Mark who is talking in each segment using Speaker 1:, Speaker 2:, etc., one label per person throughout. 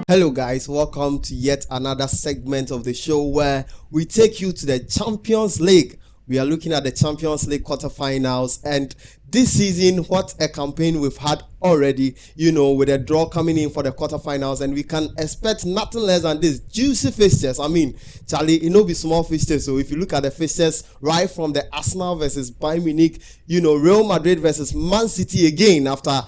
Speaker 1: Hello, guys, welcome to yet another segment of the show where we take you to the Champions League. We are looking at the Champions League quarterfinals, and this season, what a campaign we've had already, with a draw coming in for the quarterfinals, and we can expect nothing less than this juicy fixtures. I mean, Charlie, be small fixtures. So if you look at the fixtures right from the Arsenal versus Bayern Munich, Real Madrid versus Man City again after,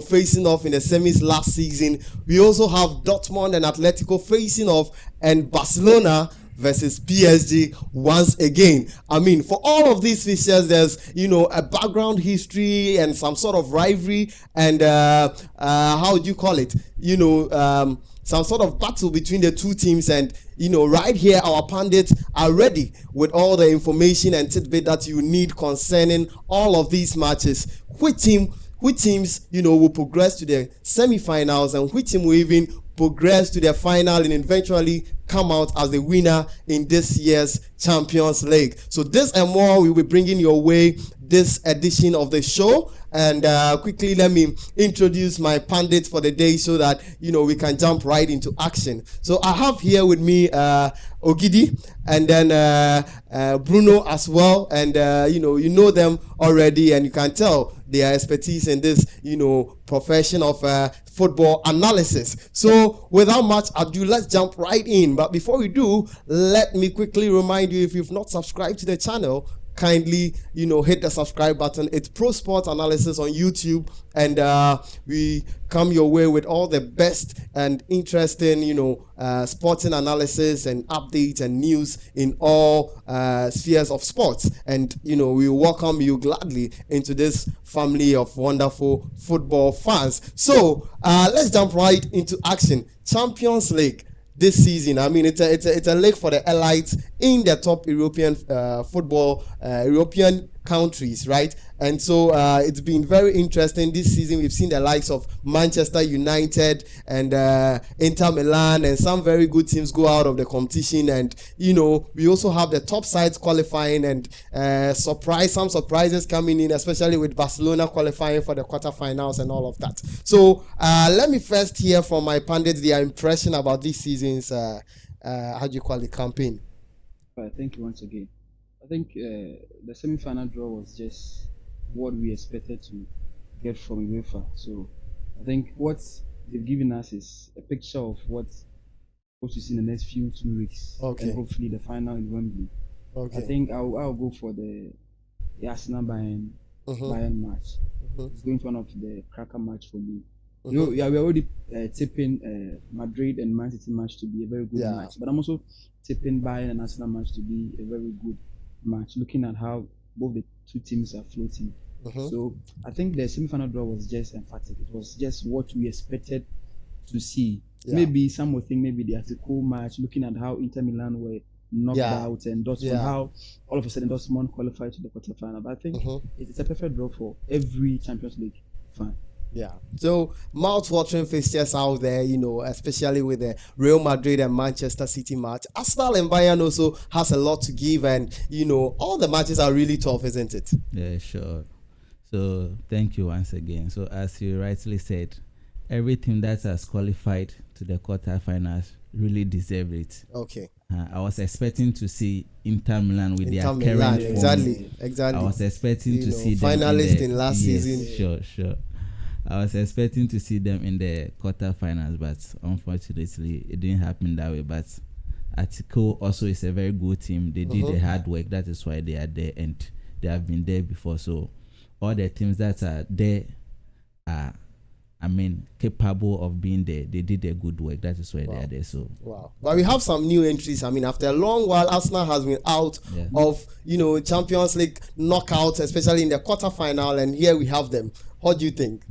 Speaker 1: facing off in the semis last season. We also have Dortmund and Atletico facing off, and Barcelona versus PSG once again. I mean, for all of these fixtures, there's a background history and some sort of rivalry and how do you call it? Some sort of battle between the two teams. And right here, our pundits are ready with all the information and tidbit that you need concerning all of these matches. Which teams will progress to the semi-finals, and which team will even progress to the final and eventually come out as the winner in this year's Champions League. So this and more we'll be bringing your way this edition of the show. And quickly, let me introduce my pundits for the day so that we can jump right into action. So I have here with me Ogidi and then Bruno as well, and you know them already, and you can tell their expertise in this profession of football analysis. So without much ado, let's jump right in. But before we do, let me quickly remind you, if you've not subscribed to the channel, kindly hit the subscribe button. It's Pro Sports Analysis on YouTube, and we come your way with all the best and interesting sporting analysis and updates and news in all spheres of sports. And we welcome you gladly into this family of wonderful football fans. So let's jump right into action. Champions League this season, I mean, it's a league for the elites in the top European football, European countries, right? And so it's been very interesting this season. We've seen the likes of Manchester United and Inter Milan and some very good teams go out of the competition. And we also have the top sides qualifying, and some surprises coming in, especially with Barcelona qualifying for the quarterfinals and all of that. So let me first hear from my pundits their impression about this season's how do you call it, campaign.
Speaker 2: Thank you once again. I think the semi-final draw was just what we expected to get from UEFA. So I think what they've given us is a picture of what's supposed to see in the next 2 weeks.
Speaker 1: Okay.
Speaker 2: And hopefully the final in Wembley.
Speaker 1: Okay.
Speaker 2: I think I'll go for the Arsenal Bayern match. It's going to be one of the cracker match for me. We are already tipping Madrid and Man City match to be a very good match, but I'm also tipping Bayern and Arsenal match to be a very good match, looking at how both the two teams are floating. So I think the semi-final draw was just emphatic. It was just what we expected to see. Maybe some would think maybe the Atletico match, looking at how Inter Milan were knocked out, and Dortmund, how all of a sudden Dortmund qualified to the quarterfinal. But I think it's a perfect draw for every Champions League fan.
Speaker 1: Yeah. So mouth-watering fixtures out there, especially with the Real Madrid and Manchester City match. Arsenal and Bayern also has a lot to give, and all the matches are really tough, isn't it?
Speaker 3: Yeah, sure. So thank you once again. So as you rightly said, every team that has qualified to the quarterfinals really deserve it.
Speaker 1: Okay.
Speaker 3: I was expecting to see Inter Milan with their current form.
Speaker 1: Exactly.
Speaker 3: I was expecting to see them
Speaker 1: finalists in last season.
Speaker 3: Sure. I was expecting to see them in the quarterfinals, but unfortunately, it didn't happen that way. But Atletico also is a very good team. They did the hard work. That is why they are there, and they have been there before. So all the teams that are there are, capable of being there. They did their good work. That is why they are there. So
Speaker 1: wow. But we have some new entries. After a long while, Arsenal has been out of Champions League knockouts, especially in the quarterfinal, and here we have them. What do you think?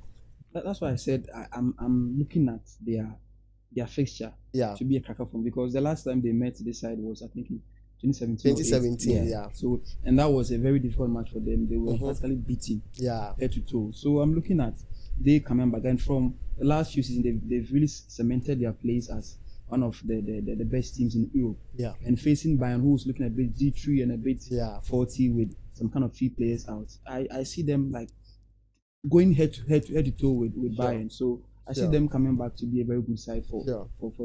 Speaker 2: That's why I said I'm looking at their fixture to be a cracker from, because the last time they met this side was, I think, in 2017. So, and that was a very difficult match for them. They were practically beaten head to toe. So I'm looking at they coming back, and from the last few seasons they've really cemented their place as one of the best teams in Europe. And facing Bayern, who's looking a bit G3 and a bit faulty with some kind of few players out. I see them like going head to toe with Bayern. So I see them coming back to be a very good side for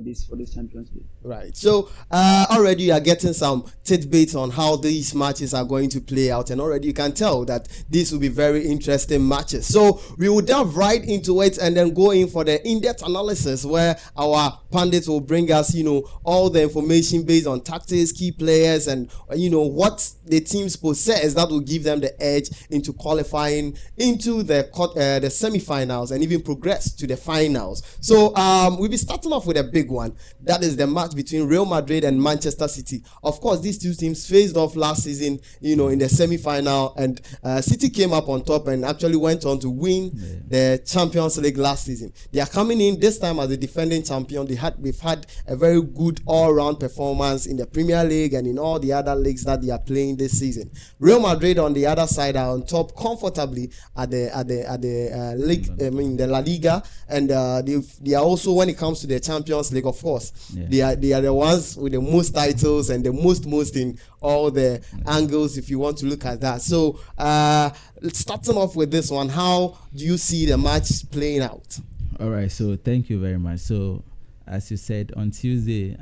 Speaker 2: this Champions League.
Speaker 1: Right. So already you are getting some tidbits on how these matches are going to play out, and already you can tell that these will be very interesting matches. So we will delve right into it and then go in for the in-depth analysis where our pundits will bring us, all the information based on tactics, key players, and what the teams possess that will give them the edge into qualifying into the semi-finals and even progress to the finals. So we'll be starting off with a big one. That is the match between Real Madrid and Manchester City. Of course, these two teams faced off last season, in the semi-final, and City came up on top and actually went on to win the Champions League last season. They are coming in this time as the defending champion. We've had a very good all-round performance in the Premier League and in all the other leagues that they are playing this season. Real Madrid on the other side are on top comfortably at the league, the La Liga, and they are also, when it comes to the Champions League, of course, they are the ones with the most titles and the most in all the angles, if you want to look at that. So starting off with this one, how do you see the match playing out?
Speaker 3: All right, so thank you very much. So as you said, on Tuesday,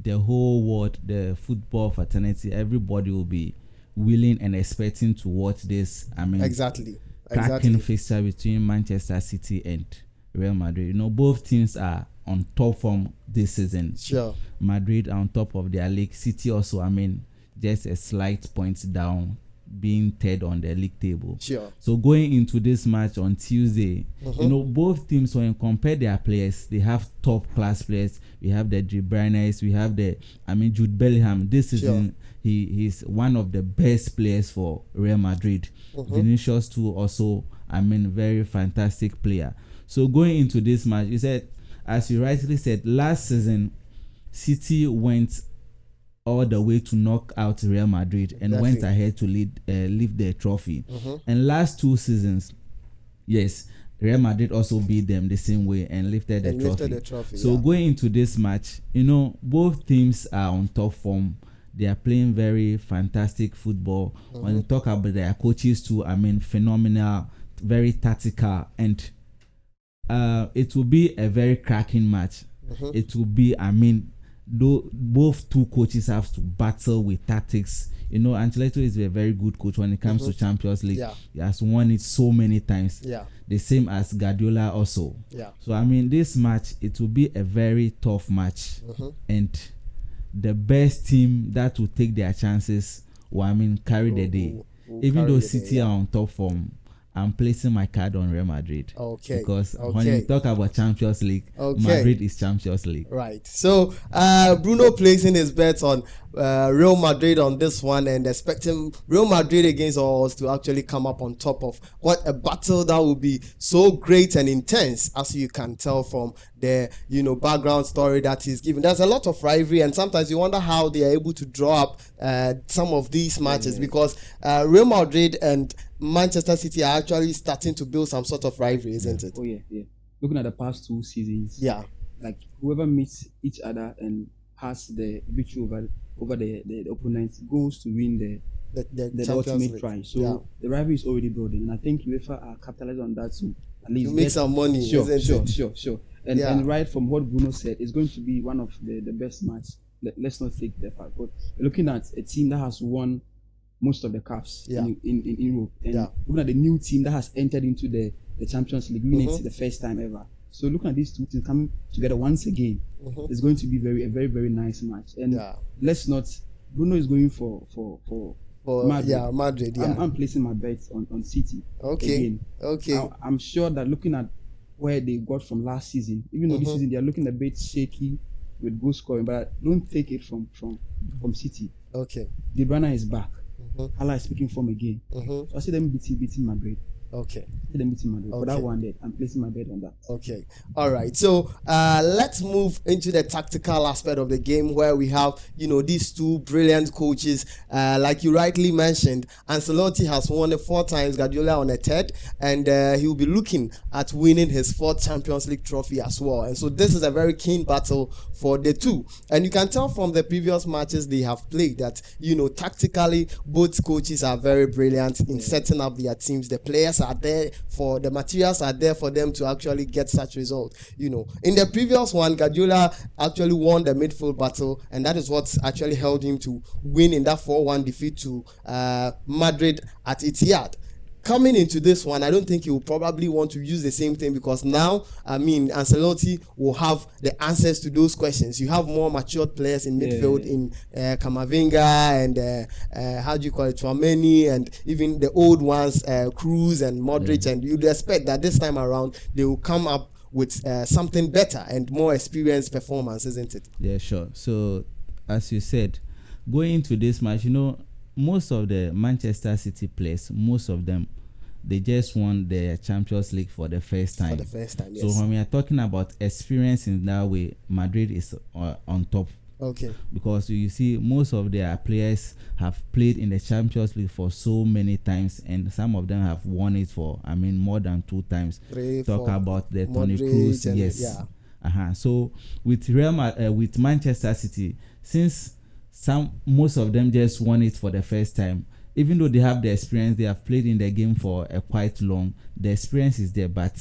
Speaker 3: the whole world, the football fraternity, everybody will be willing and expecting to watch this.
Speaker 1: Exactly.
Speaker 3: Cracking fixture between Manchester City and Real Madrid. Both teams are on top form this season.
Speaker 1: Sure.
Speaker 3: Madrid are on top of their league. City also, just a slight point down, being third on the league table.
Speaker 1: Sure.
Speaker 3: So going into this match on Tuesday, both teams, when you compare their players, they have top class players. We have the De Bruyne, we have Jude Bellingham. This season, he's one of the best players for Real Madrid. Vinicius too, also, very fantastic player. So going into this match, you said, as you rightly said, last season, City went all the way to knock out Real Madrid and went ahead to lift the trophy. And last 2 seasons, yes, Real Madrid also beat them the same way and lifted the trophy. So going into this match, both teams are on top form. They are playing very fantastic football. When you talk about their coaches too, phenomenal, very tactical, and it will be a very cracking match. It will be, though both two coaches have to battle with tactics. Ancelotti is a very good coach when it comes to Champions League. He has won it so many times. The same as Guardiola also. So this match, it will be a very tough match, and the best team that will take their chances will carry the day. Even though City are on top form, I'm placing my card on Real Madrid. Okay. Because when you talk about Champions League, Madrid is Champions League.
Speaker 1: Right. So Bruno placing his bets on Real Madrid on this one and expecting Real Madrid against us to actually come up on top of what a battle that will be so great and intense, as you can tell from the background story that is given. There's a lot of rivalry, and sometimes you wonder how they are able to draw up some of these matches because Real Madrid and Manchester City are actually starting to build some sort of rivalry, isn't it?
Speaker 2: Oh yeah. Looking at the past 2 seasons, like whoever meets each other and has the victory over the opponent goes to win the ultimate prize. So the rivalry is already building, and I think UEFA are capitalizing on that too. At least
Speaker 1: to make some money.
Speaker 2: Sure. And right from what Bruno said, it's going to be one of the best matches. Let's not take the fact, but looking at a team that has won most of the cups in Europe, and looking at the new team that has entered into the Champions League, winning it the first time ever. So looking at these two teams coming together once again, it's going to be a very, very nice match. And let's not, Bruno is going for Madrid.
Speaker 1: Madrid.
Speaker 2: I'm placing my bets on City.
Speaker 1: Okay.
Speaker 2: I'm sure that looking at where they got from last season, even though this season they are looking a bit shaky with goal scoring, but don't take it from City.
Speaker 1: Okay.
Speaker 2: De Bruyne is back. Haaland is speaking from again. So I see them beating Madrid.
Speaker 1: Okay.
Speaker 2: For that one day, I'm placing my bet on that.
Speaker 1: Okay. All right. So let's move into the tactical aspect of the game where we have, these two brilliant coaches. Like you rightly mentioned, Ancelotti has won it 4 times, Guardiola on a third, and he will be looking at winning his 4th Champions League trophy as well. And so this is a very keen battle for the two. And you can tell from the previous matches they have played that, tactically, both coaches are very brilliant in setting up their teams. The players are are there for the materials are there for them to actually get such results. You know, in the previous one, Guardiola actually won the midfield battle, and that is what actually held him to win in that 4-1 defeat to Madrid at Etihad. Coming into this one, I don't think he will probably want to use the same thing, because now, I mean, Ancelotti will have the answers to those questions. You have more matured players in midfield in Camavinga and how do you call it, Tchouaméni, and even the old ones, Kroos and Modric, and you'd expect that this time around they will come up with something better and more experienced performance, isn't it?
Speaker 3: Yeah, sure. So, as you said, going into this match, you know, most of the Manchester City players, most of them, they just won the Champions League for the first time.
Speaker 1: For the first time, yes.
Speaker 3: So when we are talking about experience in that way, Madrid is on top.
Speaker 1: Okay. Because
Speaker 3: you see, most of their players have played in the Champions League for so many times, and some of them have won it for, I mean, more than 2 times. Talk about the Toni Kroos, yes. Yeah. So with with Manchester City, since most of them just won it for the first time, even though they have the experience, they have played in the game for quite long, the experience is there, but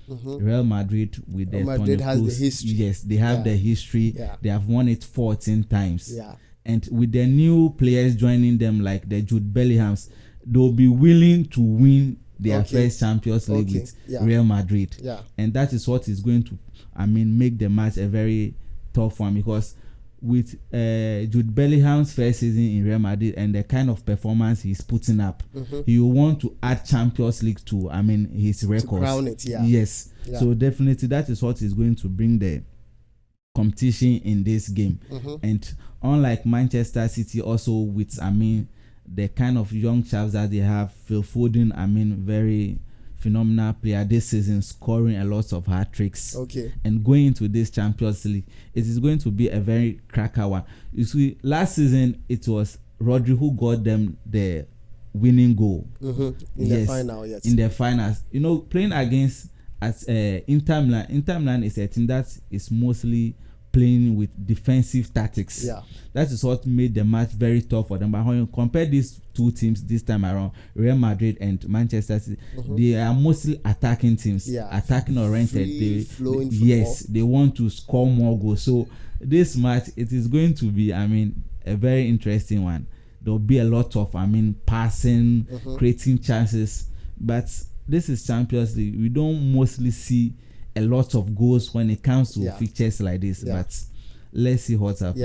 Speaker 3: Real Madrid with their
Speaker 1: Madrid has the history.
Speaker 3: Yes, they have the history. They have won it 14 times.
Speaker 1: Yeah.
Speaker 3: And with the new players joining them, like the Jude Bellinghams, they'll be willing to win their first Champions League with Real Madrid.
Speaker 1: Yeah.
Speaker 3: And that is what is going to, I mean, make the match a very tough one, because with Jude Bellingham's first season in Real Madrid and the kind of performance he's putting up, he will want to add Champions League to, I mean, his records.
Speaker 1: To crown it,
Speaker 3: Yes. So definitely that is what is going to bring the competition in this game. And unlike Manchester City, also with, I mean, the kind of young chaps that they have, Phil Foden, I mean, very phenomenal player this season, scoring a lot of hat tricks.
Speaker 1: Okay. And
Speaker 3: going into this Champions League, it is going to be a very cracker one. You see, last season it was Rodri who got them the winning goal
Speaker 1: in the final. Yes.
Speaker 3: In the finals, you know, playing against Inter Milan. Inter Milan is a team that is mostly playing with defensive tactics.
Speaker 1: Yeah.
Speaker 3: That is what made the match very tough for them. But when you compare these two teams this time around, Real Madrid and Manchester City, they are mostly attacking teams. Yeah. Attacking oriented. They want to score more goals. So this match, it is going to be, I mean, a very interesting one. There'll be a lot of, I mean, passing, creating chances. But this is Champions League. We don't mostly see a lot of goals when it comes to fixtures like this, but let's see what happens.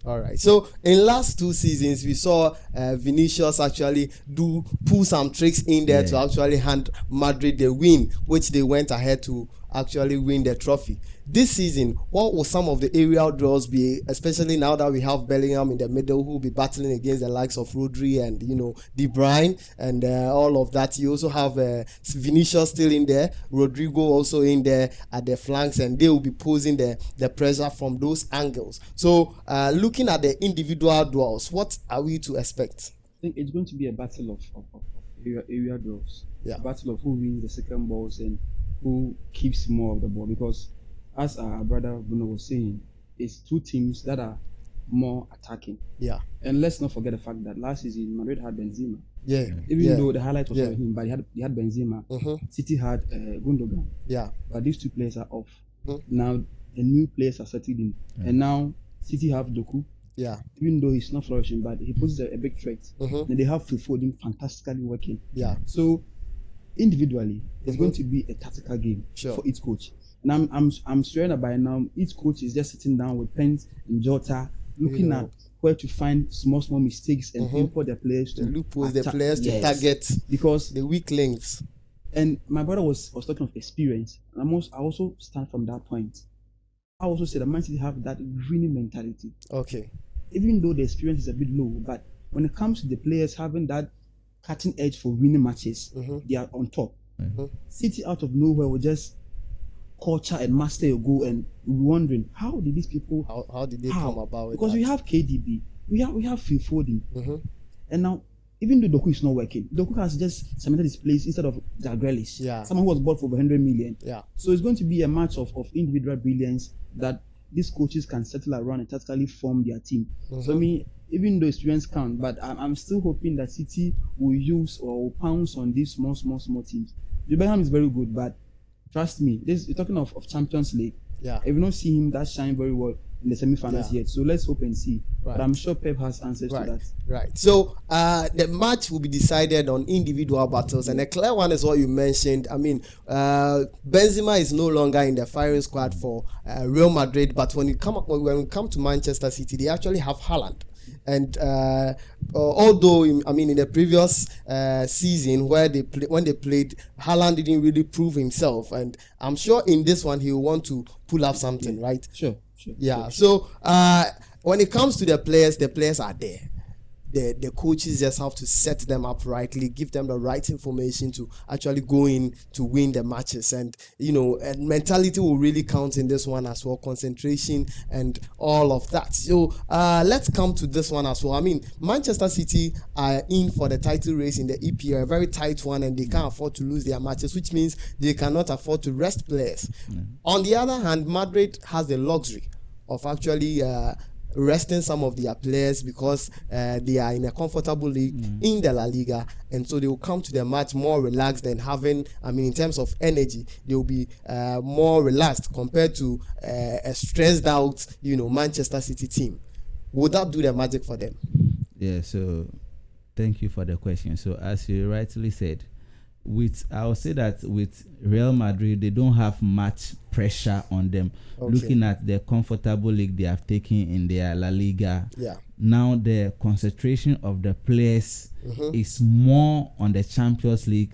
Speaker 1: Yeah. All right. So in last 2 seasons, we saw Vinicius actually pull some tricks in there to actually hand Madrid the win, which they went ahead to actually win the trophy. This season, what will some of the aerial draws be, especially now that we have Bellingham in the middle, who will be battling against the likes of Rodri and, you know, De Bruyne and all of that. You also have Vinicius still in there, Rodrigo also in there at the flanks, and they will be posing the pressure from those angles. So looking at the individual duels, what are we to expect?
Speaker 2: I think it's going to be a battle of area draws.
Speaker 1: Yeah.
Speaker 2: A battle of who wins the second balls and who keeps more of the ball, because as our brother Bruno was saying, it's 2 teams that are more attacking.
Speaker 1: Yeah.
Speaker 2: And let's not forget the fact that last season Madrid had Benzema.
Speaker 1: Yeah.
Speaker 2: Even though the highlight was for him, but he had Benzema. City had Gundogan.
Speaker 1: Yeah.
Speaker 2: But these 2 players are off. Now the new players are settled in, and now City have Doku.
Speaker 1: Yeah.
Speaker 2: Even though he's not flourishing, but he poses a big threat. And they have Phil Foden fantastically working.
Speaker 1: Yeah.
Speaker 2: So individually, it's going to be a tactical game for each coach. And I'm sure that by now each coach is just sitting down with pens and jotter, looking at where to find small mistakes and import the players to
Speaker 1: loopholes, the players to target,
Speaker 2: because
Speaker 1: the weak links.
Speaker 2: And my brother was talking of experience, and I also stand from that point. I also say that Man City have that winning mentality.
Speaker 1: Okay.
Speaker 2: Even though the experience is a bit low, but when it comes to the players having that cutting edge for winning matches, they are on top. City out of nowhere will just culture and master your goal, and we'll be wondering, how did these people
Speaker 1: how did they come about it?
Speaker 2: Because we have KDB, we have Phil Foden, and now even though Doku is not working, Doku has just cemented his place instead of Jack Grealish, someone who was bought for over 100 million. So it's going to be a match of individual brilliance that these coaches can settle around and tactically form their team. So I mean, even though experience counts, but I'm still hoping that City will use or will pounce on these small teams Bellingham is very good, but trust me, you're talking of Champions League.
Speaker 1: Yeah.
Speaker 2: I've not seen him that shine very well in the semi-finals yet. So let's hope and see.
Speaker 1: Right.
Speaker 2: But I'm sure Pep has answers to that.
Speaker 1: Right. So the match will be decided on individual battles, and a clear one is what you mentioned. I mean, Benzema is no longer in the firing squad for Real Madrid, but when we come to Manchester City, they actually have Haaland. And although in the previous season when they played, Haaland didn't really prove himself, and I'm sure in this one he will want to pull up something, right?
Speaker 2: Sure.
Speaker 1: Yeah. So when it comes to the players are there. The coaches just have to set them up rightly, give them the right information to actually go in to win the matches, and and mentality will really count in this one as well, concentration and all of that. So let's come to this one as well. I mean, Manchester City are in for the title race in the EPL, a very tight one, and they can't afford to lose their matches, which means they cannot afford to rest players. On the other hand, Madrid has the luxury of actually resting some of their players because they are in a comfortable league in the La Liga, and so they will come to the match more relaxed than having, in terms of energy, they will be more relaxed compared to a stressed out, Manchester City team. Would that do the magic for them?
Speaker 3: Yeah, so thank you for the question. So as you rightly said, I would say that with Real Madrid, they don't have much pressure on them.
Speaker 1: Okay.
Speaker 3: Looking at the comfortable league they have taken in their La Liga, now the concentration of the players is more on the Champions League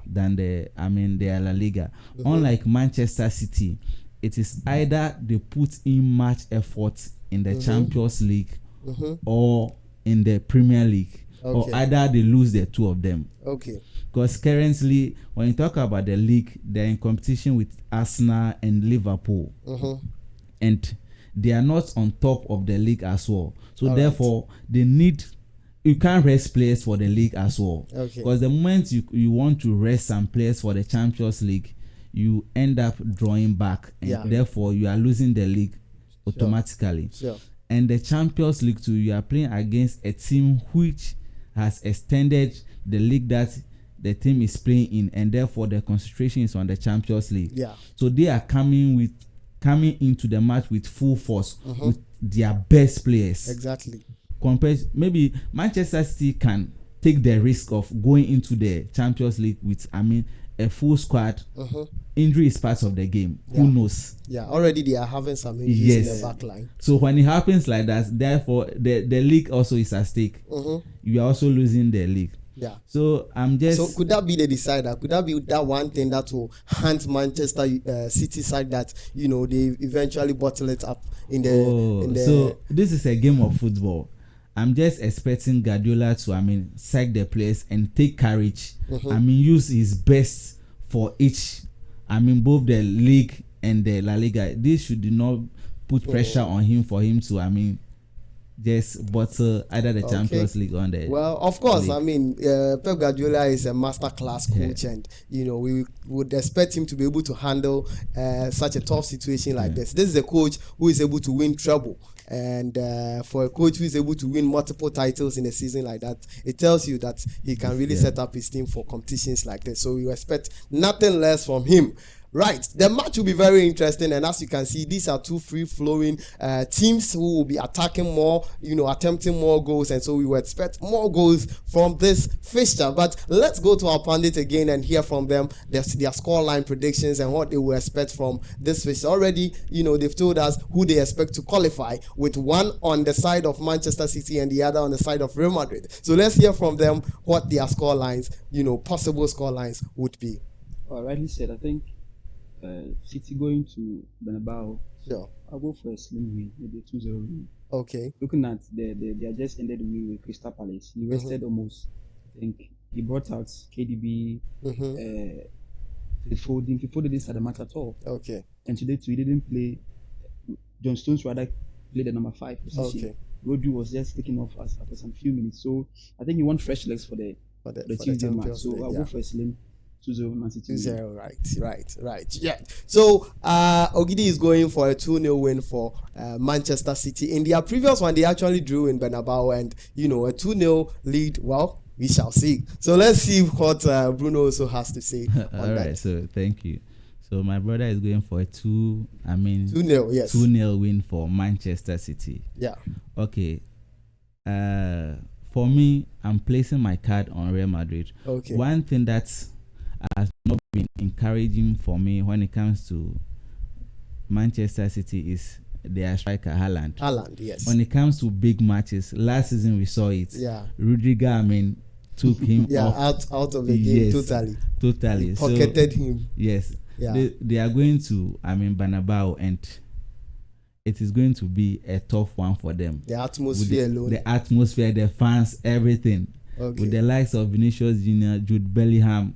Speaker 3: than their La Liga. Unlike Manchester City, it is either they put in much effort in the Champions League or in the Premier League, or either they lose the two of them.
Speaker 1: Okay.
Speaker 3: Because currently, when you talk about the league, they're in competition with Arsenal and Liverpool. And they are not on top of the league as well. So therefore, you can't rest players for the league as well. Because the moment you want to rest some players for the Champions League, you end up drawing back. And therefore, you are losing the league automatically.
Speaker 1: Sure.
Speaker 3: And the Champions League too, you are playing against a team which has extended the league that the team is playing in, and therefore the concentration is on the Champions League. So they are coming into the match with full force with their best players.
Speaker 1: Exactly.
Speaker 3: Compared, maybe Manchester City can take the risk of going into the Champions League with a full squad. Injury is part of the game. Who knows?
Speaker 1: Yeah, already they are having some injuries in the back line.
Speaker 3: So when it happens like that, therefore the league also is at stake. You are also losing the league.
Speaker 1: Yeah.
Speaker 3: So
Speaker 1: So could that be the decider? Could that be that one thing that will hunt Manchester City side that they eventually bottle it up in the?
Speaker 3: So this is a game of football. I'm just expecting Guardiola to sack the players and take courage. Use his best for each. Both the league and the La Liga. This should not put pressure on him for him to just bottle either the Champions League on the.
Speaker 1: Well, of course, Pep Guardiola is a master-class coach, and we would expect him to be able to handle such a tough situation like this. This is a coach who is able to win treble, and for a coach who is able to win multiple titles in a season like that, it tells you that he can really set up his team for competitions like this. So we expect nothing less from him. Right, the match will be very interesting, and as you can see, these are two free-flowing teams who will be attacking more, attempting more goals, and so we will expect more goals from this fixture. But let's go to our pundit again and hear from them their scoreline predictions and what they will expect from this fixture. Already, they've told us who they expect to qualify, with one on the side of Manchester City and the other on the side of Real Madrid. So let's hear from them what their scorelines, possible scorelines would be.
Speaker 2: Rightly said, I think. City going to Bernabeu.
Speaker 1: Sure.
Speaker 2: I'll go for a slim win, maybe a 2-0 win.
Speaker 1: Okay.
Speaker 2: Looking at they just ended the win with Crystal Palace. He rested almost. I think he brought out KDB, Foden. Foden didn't start the match at all.
Speaker 1: Okay.
Speaker 2: And today too, he didn't play. John Stones rather played the number 5 position. Okay. Rodri was just taking off after some few minutes. So I think he wants fresh legs for the Tuesday match. So I'll go for a slim 2-0 Man City.
Speaker 1: 2-0, right. Yeah. So Ogidi is going for a 2-0 win for Manchester City. In their previous one, they actually drew in Bernabeu, and a 2-0 lead. Well, we shall see. So let's see what Bruno also has to say on
Speaker 3: All
Speaker 1: that.
Speaker 3: right, so thank you. So my brother is going for a 2-0,
Speaker 1: yes.
Speaker 3: 2-0 win for Manchester City.
Speaker 1: Yeah.
Speaker 3: Okay. For me, I'm placing my card on Real Madrid.
Speaker 1: Okay.
Speaker 3: One thing that has not been encouraging for me when it comes to Manchester City is their striker Haaland.
Speaker 1: Haaland, yes.
Speaker 3: When it comes to big matches, last season we saw it.
Speaker 1: Yeah.
Speaker 3: Rudiger, took him
Speaker 1: out of the game totally. He pocketed him.
Speaker 3: Yes.
Speaker 1: Yeah.
Speaker 3: They are going to Bernabeu, and it is going to be a tough one for them.
Speaker 1: The atmosphere alone.
Speaker 3: The atmosphere, the fans, everything.
Speaker 1: Okay.
Speaker 3: With the likes of Vinicius Jr., Jude Bellingham.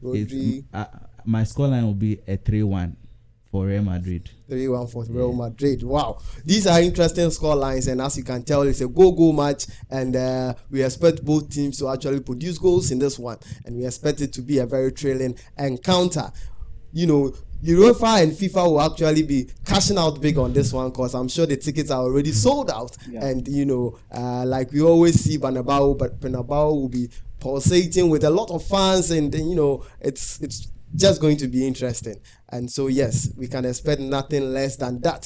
Speaker 1: Rodri.
Speaker 3: My scoreline will be a 3-1 for Real Madrid.
Speaker 1: 3-1 for Real Madrid. Wow. These are interesting score lines, and as you can tell, it's a go match, and we expect both teams to actually produce goals in this one, and we expect it to be a very thrilling encounter. You know, UEFA and FIFA will actually be cashing out big on this one, because I'm sure the tickets are already sold out. And you know, like we always see Bernabeu will be pulsating with a lot of fans, and you know, it's just going to be interesting. And so yes, we can expect nothing less than that.